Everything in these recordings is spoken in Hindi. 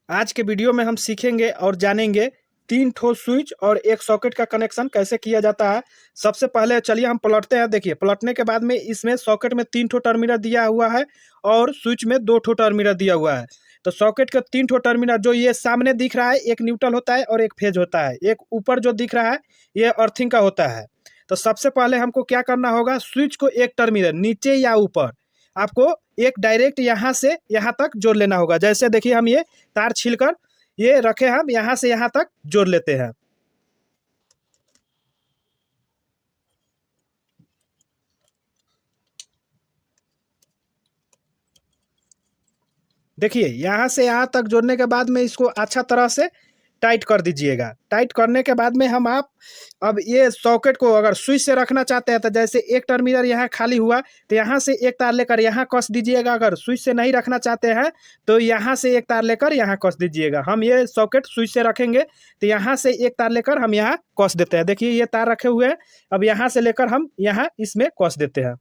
आज के वीडियो में हम सीखेंगे और जानेंगे 3 ठो स्विच और एक सॉकेट का कनेक्शन कैसे किया जाता है। सबसे पहले चलिए हम पलटते हैं। देखिए, पलटने के बाद में इसमें सॉकेट में 3 ठो टर्मिनल दिया हुआ है और स्विच में 2 ठो टर्मिनल दिया हुआ है। तो सॉकेट का 3 ठो टर्मिनल जो ये सामने दिख रहा है, एक न्यूट्रल होता है और एक फेज होता है। एक ऊपर जो दिख रहा है ये अर्थिंग का होता है। तो सबसे पहले हमको क्या करना होगा, स्विच को एक टर्मिनल नीचे या ऊपर आपको एक डायरेक्ट यहाँ से यहाँ तक जोड़ लेना होगा। जैसे देखिए, हम ये तार छीलकर ये रखे, हम यहाँ से यहाँ तक जोड़ लेते हैं। देखिए, यहाँ से यहाँ तक जोड़ने के बाद में इसको अच्छा तरह से टाइट कर दीजिएगा। टाइट करने के बाद में हम आप अब ये सॉकेट को अगर स्विच से रखना चाहते हैं तो जैसे एक टर्मिनल यहाँ खाली हुआ तो यहाँ से एक तार लेकर यहाँ कस दीजिएगा। अगर स्विच से नहीं रखना चाहते हैं तो यहाँ से एक तार लेकर यहाँ कस दीजिएगा। हम ये सॉकेट स्विच से रखेंगे तो यहाँ से एक तार लेकर हम यहाँ कस देते हैं। देखिए, ये तार रखे हुए हैं, अब यहाँ से लेकर हम यहाँ इसमें कस देते हैं।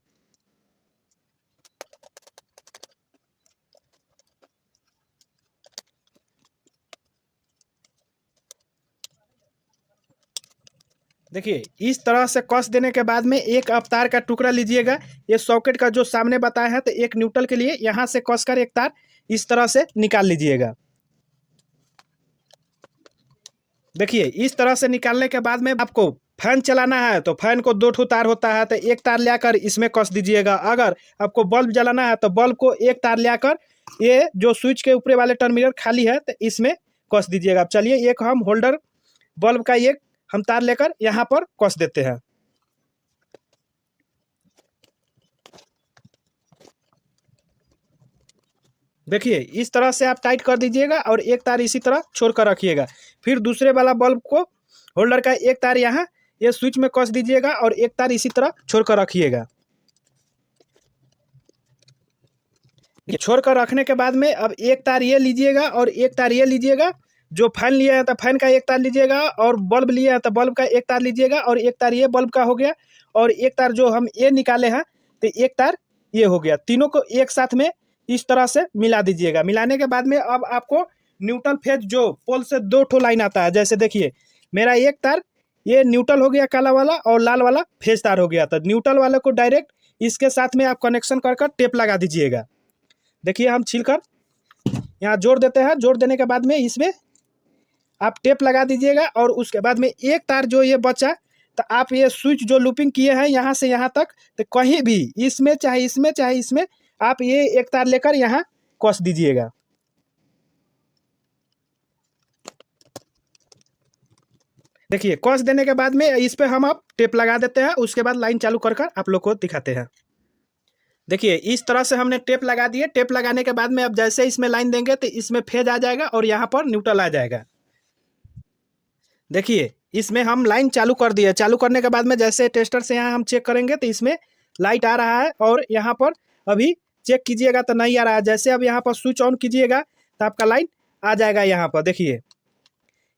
देखिए, इस तरह से कस देने के बाद में एक आप तार का टुकड़ा लीजिएगा। ये सॉकेट का जो सामने बताया है, तो एक न्यूट्रल के लिए यहाँ से कसकर एक तार इस तरह से निकाल लीजिएगा। देखिए, इस तरह से निकालने के बाद में आपको फैन चलाना है तो फैन को 2 ठो तार होता है, तो एक तार लेकर इसमें कस दीजिएगा। अगर आपको बल्ब जलाना है तो बल्ब को एक तार लेकर ये जो स्विच के ऊपर वाले टर्मिनल खाली है तो इसमें कस दीजिएगा। अब चलिए, एक हम होल्डर बल्ब का एक हम तार लेकर यहाँ पर कस देते हैं। देखिए, इस तरह से आप टाइट कर दीजिएगा और एक तार इसी तरह छोड़ कर रखिएगा। फिर दूसरे वाला बल्ब को होल्डर का एक तार यहाँ ये स्विच में कस दीजिएगा और एक तार इसी तरह छोड़ कर रखिएगा। छोड़ कर रखने के बाद में अब एक तार ये लीजिएगा और एक तार ये लीजिएगा। जो फैन लिए हैं तो फैन का एक तार लीजिएगा और बल्ब लिए हैं तो बल्ब का एक तार लीजिएगा और एक तार ये बल्ब का हो गया और एक तार जो हम ये निकाले हैं तो एक तार ये हो गया। तीनों को एक साथ में इस तरह से मिला दीजिएगा। मिलाने के बाद में अब आपको न्यूट्रल फेज जो पोल से 2 ठो लाइन आता है, जैसे देखिए मेरा एक तार ये न्यूट्रल हो गया काला वाला और लाल वाला फेज तार हो गया। तो न्यूट्रल वाले को डायरेक्ट इसके साथ में आप कनेक्शन कर टेप लगा दीजिएगा। देखिए, हम छीलकर यहाँ जोड़ देते हैं। जोड़ देने के बाद में इसमें आप टेप लगा दीजिएगा और उसके बाद में एक तार जो ये बचा तो आप ये स्विच जो लूपिंग किए हैं यहाँ से यहाँ तक, तो कहीं भी इसमें चाहे इसमें चाहे इसमें आप ये एक तार लेकर यहाँ कस दीजिएगा। देखिए, कस देने के बाद में इस पे हम आप टेप लगा देते हैं। उसके बाद लाइन चालू कर आप लोग को दिखाते हैं। देखिए, इस तरह से हमने टेप लगा दिए। टेप लगाने के बाद में अब जैसे इसमें लाइन देंगे तो इसमें फेज आ जाएगा और यहाँ पर न्यूट्रल आ जाएगा। देखिए, इसमें हम लाइन चालू कर दिए। चालू करने के बाद में जैसे टेस्टर से यहाँ हम चेक करेंगे तो इसमें लाइट आ रहा है और यहाँ पर अभी चेक कीजिएगा तो नहीं आ रहा है। जैसे अब यहाँ पर स्विच ऑन कीजिएगा तो आपका लाइन आ जाएगा। यहाँ पर देखिए,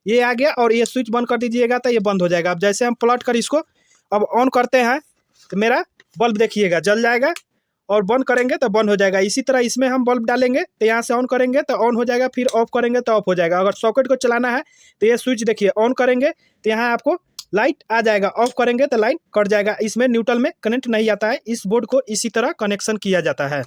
ये आ गया और ये स्विच बंद कर दीजिएगा तो ये बंद हो जाएगा। अब जैसे हम पलट कर इसको अब ऑन करते हैं तो मेरा बल्ब देखिएगा जल जाएगा और बंद करेंगे तो बंद हो जाएगा। इसी तरह इसमें हम बल्ब डालेंगे तो यहाँ से ऑन करेंगे तो ऑन हो जाएगा, फिर ऑफ करेंगे तो ऑफ हो जाएगा। अगर सॉकेट को चलाना है तो ये स्विच देखिए ऑन करेंगे तो यहाँ आपको लाइट आ जाएगा, ऑफ करेंगे तो लाइन कट जाएगा। इसमें न्यूट्रल में कनेक्ट नहीं आता है। इस बोर्ड को इसी तरह कनेक्शन किया जाता है।